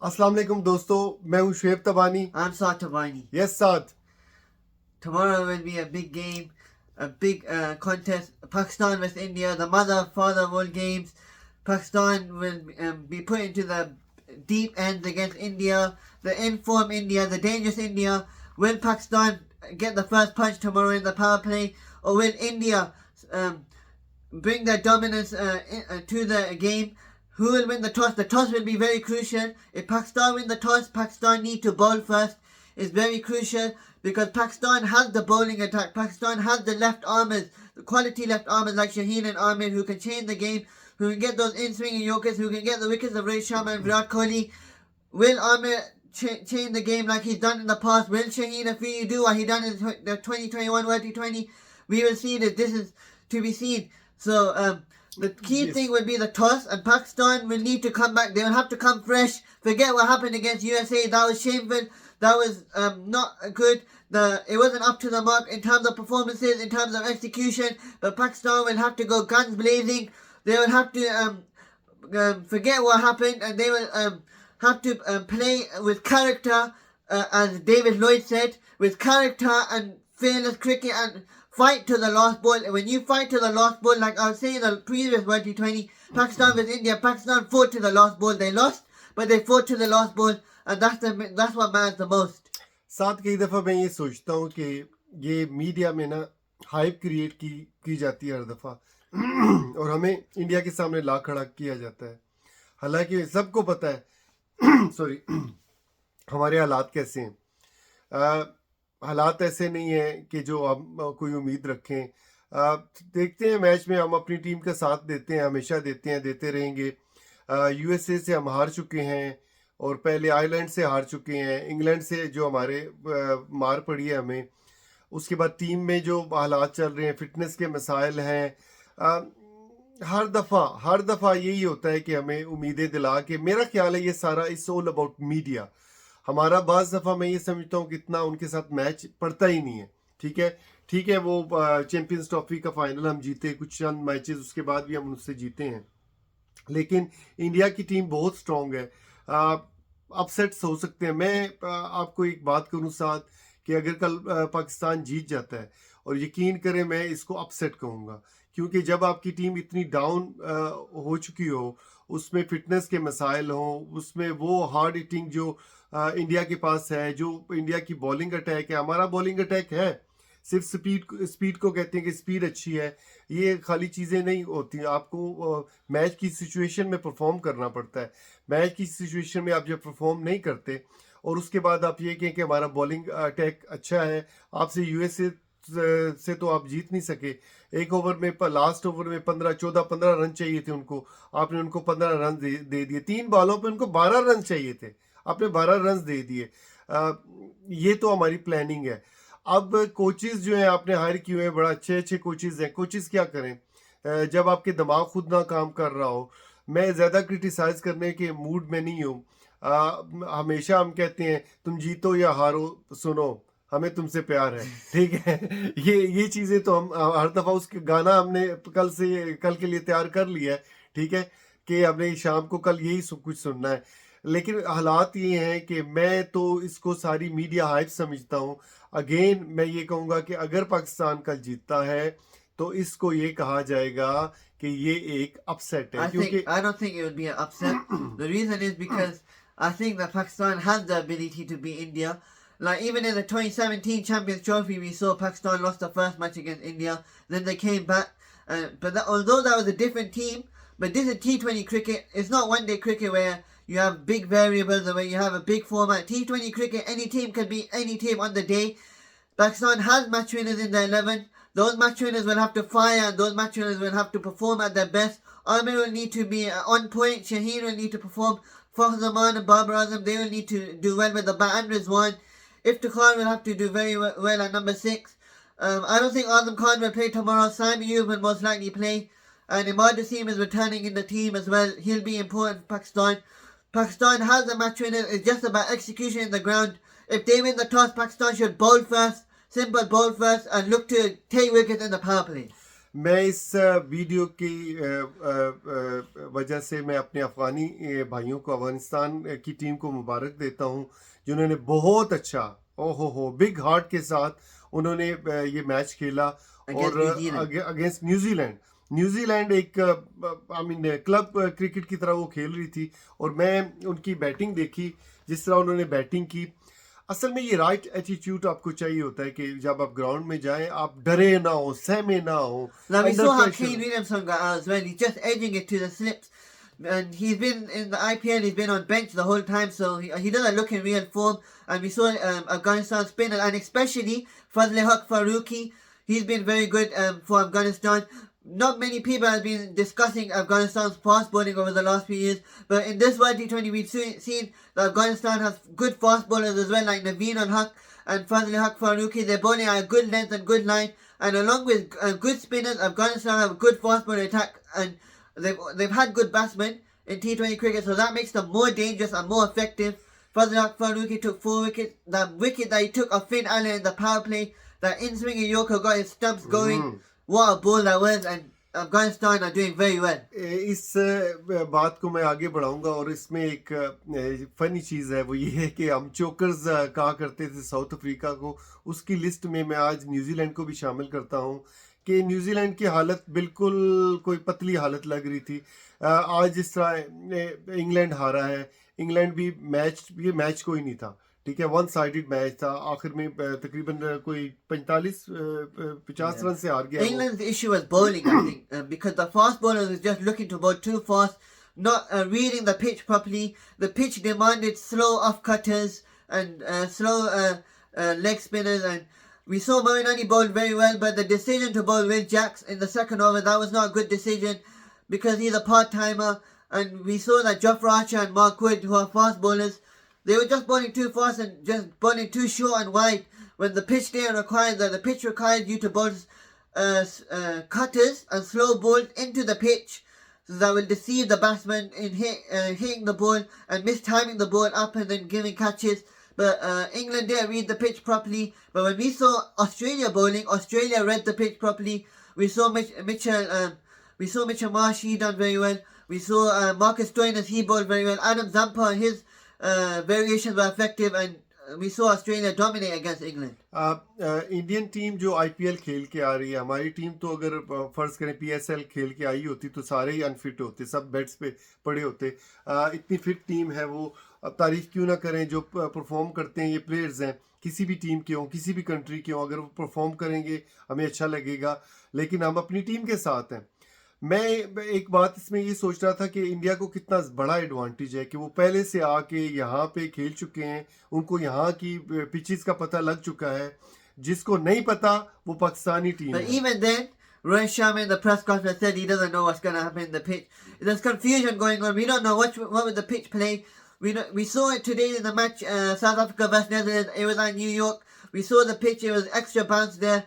अस्सलाम वालेकुम दोस्तों, मैं हूं शुएब तबानी। I'm Saad Tabani. Yes Saad. Tomorrow will be a big game, a big contest. Pakistan vs India, the mother father of all games. Pakistan will be put into the deep ends against India, the in-form India, the dangerous India. Will Pakistan get the first punch tomorrow in the power play, or will India bring their dominance to the game? Who will win the toss? The toss will be very crucial. If Pakistan win the toss, Pakistan need to bowl first. It's very crucial because Pakistan has the bowling attack. Pakistan has the left armers, the quality left armers like Shaheen and Amir who can change the game, who can get those in-swinging Yorkers, who can get the wickets of Rohit Sharma and Virat Kohli. Will Amir change the game like he's done in the past? Will Shaheen Afridi do what he done in the 2021 World T20? We will see that. This is to be seen. So the key thing will be the toss, and Pakistan will need to come back. They will have to come fresh. Forget what happened against USA. That was shameful. That was not good. It wasn't up to the mark in terms of performances, in terms of execution. But Pakistan will have to go guns blazing. They will have to forget what happened, and they will have to play with character, as David Lloyd said, with character and fearless cricket and fight to the last ball. When you fight to the last ball, like I was saying in the previous World T20, Pakistan vs India, Pakistan fought to the last ball. They lost, but they fought to the last ball, and that's what matters the most. साथ कई दफ़ा मैं ये सोचता हूँ कि ये media में ना हाइप क्रिएट की जाती है हर दफ़ा और हमें इंडिया के सामने ला खड़ा किया जाता है। हालांकि सबको पता है सॉरी हमारे हालात कैसे हैं। हालात ऐसे नहीं है कि जो हम कोई उम्मीद रखें। देखते हैं मैच में हम अपनी टीम का साथ देते हैं, हमेशा देते हैं, देते रहेंगे। यूएसए से हम हार चुके हैं और पहले आयरलैंड से हार चुके हैं, इंग्लैंड से जो हमारे मार पड़ी है हमें। उसके बाद टीम में जो हालात चल रहे हैं, फिटनेस के मसाइल हैं। हर दफ़ा यही होता है कि हमें उम्मीदें दिला के, मेरा ख्याल है ये सारा इट्स ऑल अबाउट मीडिया। हमारा बाज़ दफ़ा मैं ये समझता हूँ कि इतना उनके साथ मैच पड़ता ही नहीं है। ठीक है वो चैंपियंस ट्रॉफी का फाइनल हम जीते, कुछ चंद मैचेस उसके बाद भी हम उनसे जीते हैं, लेकिन इंडिया की टीम बहुत स्ट्रांग है। अपसेट्स हो सकते हैं। मैं आपको एक बात करूं साथ कि अगर कल पाकिस्तान जीत जाता है, और यकीन करें मैं इसको अपसेट कहूँगा, क्योंकि जब आपकी टीम इतनी डाउन हो चुकी हो, उसमें फिटनेस के मसाइल हों, उसमें वो हार्ड हिटिंग जो इंडिया के पास है, जो इंडिया की बॉलिंग अटैक है, हमारा बॉलिंग अटैक है, सिर्फ स्पीड को कहते हैं कि स्पीड अच्छी है, ये खाली चीज़ें नहीं होती। आपको मैच की सिचुएशन में परफॉर्म करना पड़ता है। मैच की सिचुएशन में आप जब परफॉर्म नहीं करते और उसके बाद आप ये कहें कि हमारा बॉलिंग अटैक अच्छा है, आपसे यूएसए से तो आप जीत नहीं सके। एक ओवर में, लास्ट ओवर में 15 रन चाहिए थे उनको, आपने उनको 15 रन दे दिए। 3 बॉलों पे उनको 12 रन चाहिए थे, आपने 12 रन दे दिए। ये तो हमारी प्लानिंग है। अब कोचेस जो हैं आपने हायर किए हुए हैं, बड़ा अच्छे कोचेस हैं। कोचेस क्या करें जब आपके दिमाग खुद ना काम कर रहा हो। मैं ज़्यादा क्रिटिसाइज करने के मूड में नहीं हूँ। हमेशा हम कहते हैं तुम जीतो या हारो, सुनो हमें तुमसे प्यार है, ठीक है। ये चीज़ें तो हम हर दफ़ा, उसके गाना हमने कल के लिए तैयार कर लिया है, ठीक है, कि हमने शाम को कल यही कुछ सुनना है। लेकिन हालात ये हैं कि मैं तो इसको सारी मीडिया हाइप समझता हूँ। अगेन मैं ये कहूँगा कि अगर पाकिस्तान कल जीतता है तो इसको ये कहा जाएगा कि ये एक अपसेट है, क्योंकि I don't think it would be an upset. The reason is because I think that Pakistan has the ability to beat India. Like even in the 2017 Champions Trophy, we saw Pakistan lost the first match against India. Then they came back. Although that was a different team, but this is T20 cricket. It's not one-day cricket where you have big variables or where you have a big format. T20 cricket, any team can beat any team on the day. Pakistan has match winners in the 11. Those match winners will have to fire, and those match winners will have to perform at their best. Amir will need to be on point. Shaheen will need to perform. Fakhar Zaman and Babar Azam, they will need to do well with the bat. And Rizwan. Iftikhar will have to do very well at number 6. I don't think Azam Khan will play tomorrow. Sami Ayub will most likely play. And Imad Wasim is returning in the team as well. He'll be important for Pakistan. Pakistan has a match winner. It's just about execution in the ground. If they win the toss, Pakistan should bowl first. Simple, bowl first and look to take wickets in the power play. मैं इस video की वजह से मैं अपने अफगानी भाइयों को, अफगानिस्तान की टीम को मुबारक देता हूं, जिन्होंने बहुत अच्छा, ओहो हो, बिग हार्ट के साथ उन्होंने ये मैच खेला। against और New Zealand. Against New Zealand, New Zealand एक आई मीन क्लब क्रिकेट की तरह वो खेल रही थी, और मैं उनकी बैटिंग देखी, जिस तरह उन्होंने बैटिंग की। असल में ये राइट एटीट्यूड आपको चाहिए होता है कि जब आप ग्राउंड में जाएं आप डरे ना हो, सहमे ना हो, Now we under saw how pressure. Kane Williamson got out as well. He's just edging it to the slips. And he's been in the IPL, he's been on bench the whole time, so he doesn't look in real form. And we saw Afghanistan spinner, and especially Fazle Haq Faruqi. He's been very good for Afghanistan. Not many people have been discussing Afghanistan's fast bowling over the last few years, but in this World T20 we've seen that Afghanistan has good fast bowlers as well, like Naveen al Haq and Fazle Haq Faruqi. They're bowling at a good length and good line, and along with good spinners, Afghanistan have a good fast bowler attack, and they've had good batsmen in T20 cricket, so that makes them more dangerous and more effective. Fazle Haq Faruqi took 4 wickets. That wicket that he took off Finn Allen in the power play, that in-swinging Yorker got his stumps going. What a ball that was, and Afghanistan are doing very well. इस बात को मैं आगे बढ़ाऊंगा, और इसमें एक funny चीज़ है, वो ये है कि हम चोकर्स कहा करते थे साउथ अफ्रीका को, उसकी लिस्ट में मैं आज न्यूजीलैंड को भी शामिल करता हूँ कि न्यूजीलैंड की हालत बिल्कुल कोई पतली हालत लग रही थी। आज जिस तरह इंग्लैंड हारा है, इंग्लैंड भी ये मैच कोई नहीं था, ठीक है, वन साइडेड मैच था, आखिर में तकरीबन कोई 45-50 रन से हार गया वो। England's issue was bowling, I think, because the fast bowlers was just looking to bowl too fast, not reading the pitch properly. The pitch demanded slow off cutters and slow leg spinners, and we saw Moeen bowl very well, but the decision to bowl Will Jacks in the second over, that was not a good decision because he's a part-timer, and we saw that Jofra Archer and Mark Wood, who are fast bowlers, they were just bowling too fast and just bowling too short and wide when the pitch there required that. The pitch required you to bowl cutters and slow balls into the pitch, so that will deceive the batsman in hitting the ball and mistiming the ball up and then giving catches. But England didn't read the pitch properly. But when we saw Australia bowling, Australia read the pitch properly. We saw Mitchell Marsh, he done very well. We saw Marcus Stoinis, he bowled very well. Adam Zampa, his variations were effective, and we saw Australia dominate against England. Indian team जो IPL खेल के आ रही है, हमारी team तो अगर फर्ज करें पीएसएल खेल के आई होती तो सारे ही अनफिट होते, सब बेड्स पे पड़े होते। इतनी फिट टीम है वो, अब तारीफ क्यों ना करें, जो परफॉर्म करते हैं ये प्लेयर्स हैं, किसी भी टीम के हों, किसी भी कंट्री के हों, अगर वो परफॉर्म करेंगे हमें अच्छा लगेगा, लेकिन हम अपनी टीम के साथ हैं। मैं एक बात इसमें ये सोच रहा था कि इंडिया को कितना बड़ा एडवांटेज है कि वो पहले से आके यहाँ पे खेल चुके हैं, उनको यहाँ की पिचेस का पता लग चुका है, जिसको नहीं पता वो पाकिस्तानी टीम But है। even then, Rohit Sharma in the press conference said he doesn't know what's going to happen in the pitch. There's confusion going on. We don't know what would the pitch play. We saw it today in the match, South Africa versus Netherlands. It was at New York. We saw the pitch. It was extra bounce there.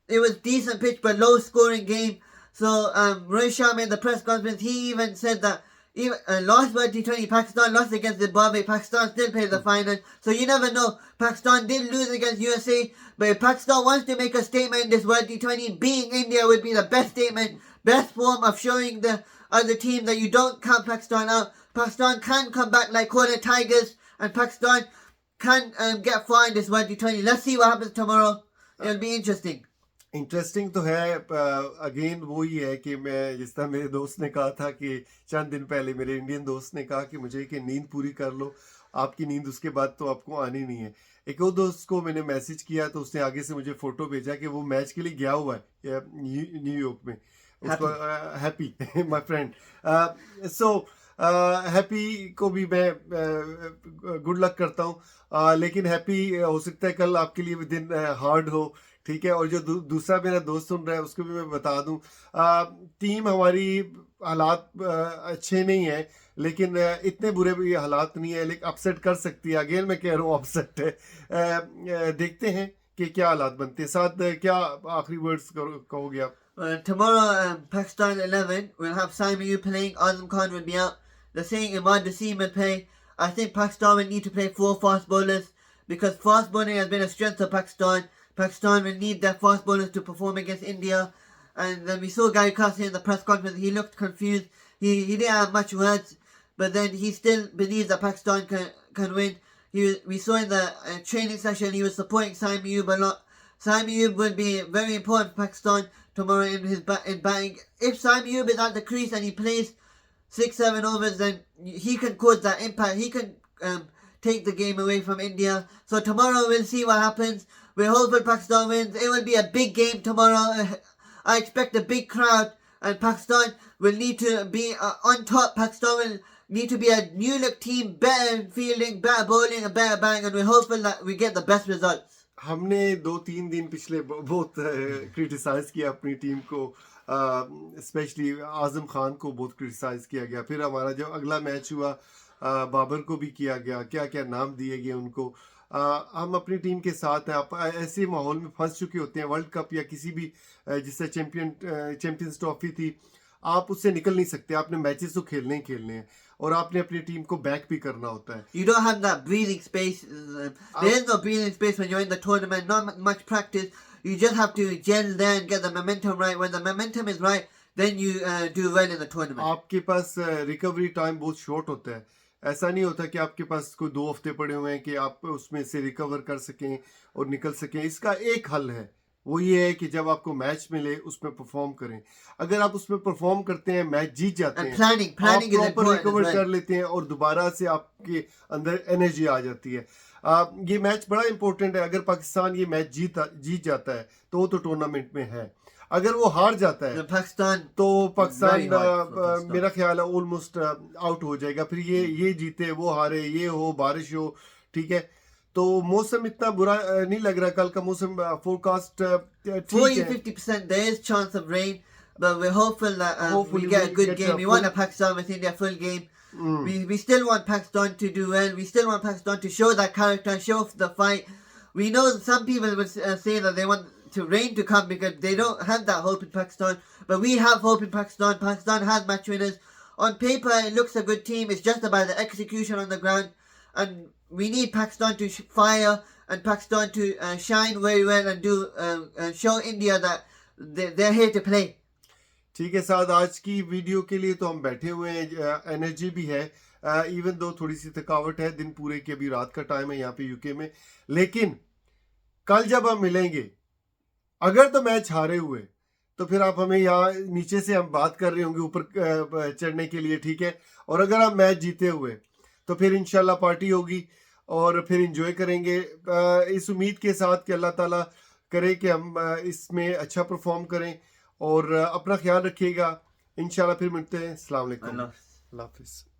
It was decent pitch, but low scoring game. So Rohit Sharma in the press conference, he even said that even last World T20, Pakistan lost against Zimbabwe. Pakistan still played the final. So you never know. Pakistan did lose against USA, but if Pakistan wants to make a statement in this World T20, being India would be the best statement, best form of showing the other team that you don't count Pakistan out. Pakistan can come back like Corner Tigers, and Pakistan can get far in this World T20. Let's see what happens tomorrow. It'll be interesting. Interesting तो है। Again वो ही है कि मैं, जिस तरह मेरे दोस्त ने कहा था कि चंद दिन पहले मेरे इंडियन दोस्त ने कहा कि मुझे कि नींद पूरी कर लो, आपकी नींद उसके बाद तो आपको आनी नहीं है। एक और दोस्त को मैंने मैसेज किया तो उसने आगे से मुझे फोटो भेजा कि वो मैच के लिए गया हुआ है न्यूयॉर्क में, उसको happy my friend. So happy को भी मैं गुड लक करता हूँ, लेकिन हैप्पी हो सकता है कल आपके लिए दिन हार्ड हो, ठीक है। और जो दूसरा मेरा दोस्त सुन रहा है उसको भी मैं बता दूं, टीम हमारी हालात अच्छे नहीं है, लेकिन इतने बुरे भी हालात नहीं है, लेकिन अपसेट कर सकती है। अगेन मैं कह रहा हूँ अपसेट है। देखते हैं कि क्या हालात बनते हैं। साथ क्या आखिरी वर्ड्स कहोगे आप? Tomorrow, Pakistan 11 will have Simon Yu playing. Azam Khan will be out. They're saying Imad Wasim will play. I think Pakistan will need to play 4 fast bowlers because fast bowling has been a strength of Pakistan. Pakistan will need their fast bowlers to perform against India. And then we saw Gary Carson in the press conference. He looked confused. He didn't have much words, but then he still believes that Pakistan can win. We saw in the training session he was supporting Saim Ayub a lot. Saim Ayub will be very important for Pakistan tomorrow in batting. If Saim Ayub is at the crease and he plays 6-7 overs, then he can cause that impact. He can take the game away from India. So tomorrow we'll see what happens. We're hopeful Pakistan wins. It will be a big game tomorrow. I expect a big crowd, and Pakistan will need to be on top. Pakistan will need to be a new look team, better fielding, better bowling, and better batting, and we're hopeful that we get the best results. हमने 2-3 दिन पिछले बहुत criticise किया अपनी team को, specially Azam Khan को बहुत criticise किया गया। फिर हमारा जो अगला मैच हुआ बाबर को भी किया गया, क्या क्या नाम दिए गए उनको। हम अपनी टीम के साथ हैं। आप ऐसे माहौल में फंस चुके होते हैं, वर्ल्ड कप या किसी भी जिससे चैंपियंस ट्रॉफी थी, आप उससे निकल नहीं सकते। आपने मैचेस तो खेलने ही खेलने हैं और आपने अपनी टीम को बैक भी करना होता है। You don't have that breathing space. There is no breathing space when you're in the tournament. Not much practice. You just have to gel there and get the momentum right. When the momentum is right, then you do well in the tournament. आपके पास recovery time बहुत short होता है। ऐसा नहीं होता कि आपके पास कोई 2 हफ्ते पड़े हुए हैं कि आप उसमें से रिकवर कर सकें और निकल सकें। इसका एक हल है, वो ये है कि जब आपको मैच मिले उसमें परफॉर्म करें। अगर आप उसमें परफॉर्म करते हैं, मैच जीत जाते हैं, planning आप is proper important recover as well. कर लेते हैं और दोबारा से आपके अंदर एनर्जी आ जाती है। ये मैच बड़ा इंपॉर्टेंट है। अगर पाकिस्तान ये मैच जीत जाता है तो वो तो टूर्नामेंट में है। अगर वो हार जाता है Pakistan, तो Pakistan very hard for Pakistan. मेरा ख्याल है ऑलमोस्ट आउट हो जाएगा। फिर ये जीते, वो हारे, ये हो, बारिश हो, ठीक है। तो मौसम इतना बुरा नहीं लग रहा। कल का मौसम फोरकास्ट ठीक है। 40-50% there is chance of rain, but we're hopeful that Hopefully we get a we good get game. a We want a full- Pakistan with India full game. We still want Pakistan to do well. We still want Pakistan to show that character, show the fight. We know some people would say that they want to rain to come because they don't have that hope in Pakistan, but we have hope in Pakistan. Pakistan has match winners. On paper, it looks a good team. It's just about the execution on the ground, and we need Pakistan to fire and Pakistan to shine very well and do show India that they're here to play. ठीक है साद, आज की video के लिए तो हम बैठे हुए हैं। एनर्जी भी है, इवन दो थोड़ी सी थकावट है दिन पूरे की। अभी रात का टाइम है यहाँ पे यूके में, लेकिन कल जब हम मिलेंगे, अगर तो मैच हारे हुए तो फिर आप हमें यहाँ नीचे से हम बात कर रहे होंगे ऊपर चढ़ने के लिए, ठीक है। और अगर हम मैच जीते हुए तो फिर इंशाल्लाह पार्टी होगी और फिर एंजॉय करेंगे इस उम्मीद के साथ कि अल्लाह ताला करे कि हम इसमें अच्छा परफॉर्म करें। और अपना ख्याल रखिएगा। इंशाल्लाह फिर मिलते हैं। अस्सलाम वालेकुम। Allah. अल्लाह हाफिज़।